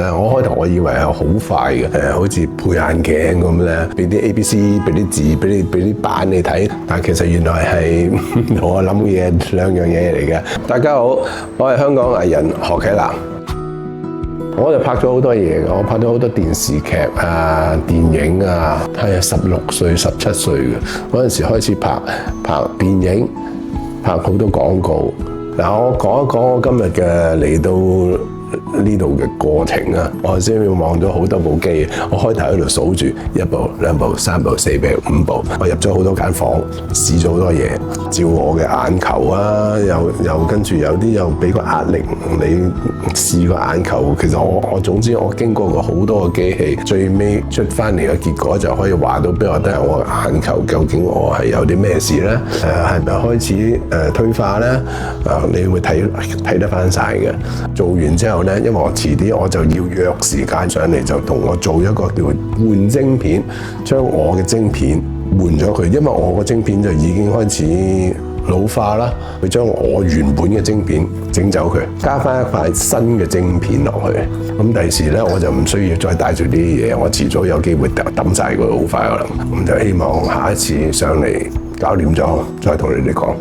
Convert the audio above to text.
我開頭我以為係好快嘅，好似配眼鏡咁咧，俾啲 ABC， 俾啲字，俾啲版你睇，但其實原來係同我諗嘅嘢兩樣嘢嚟嘅。大家好，我係香港藝人何啟南，我就拍咗好多嘢嘅，我拍咗好多電視劇啊、電影啊，係16歲、17歲嘅嗰陣時開始拍電影，拍好多廣告。嗱，我講一講我今日嘅嚟到呢度嘅過程啊，我先要望咗好多部機，我開頭喺度數住1部、2部、3部、4部、5部，我入咗好多間房，試咗好多嘢，照我嘅眼球啊，又跟住有啲又俾個壓力你試個眼球。其實我總之我經過過好多個機器，最尾出翻嚟嘅結果就可以話到俾我聽，我眼球究竟我係有啲咩事咧？係咪開始退化咧？你會睇得翻晒嘅。做完之後咧，因為我遲啲我就要約時間上嚟，就同我做一個叫換晶片，將我嘅晶片換咗佢，因為我個晶片就已經開始老化啦，佢將我原本嘅晶片整走佢，加翻一塊新嘅晶片落去。咁第時咧我就唔需要再帶住呢啲嘢，我遲早有機會抌晒佢好快可能。咁就希望下一次上嚟搞掂咗，再同你哋講。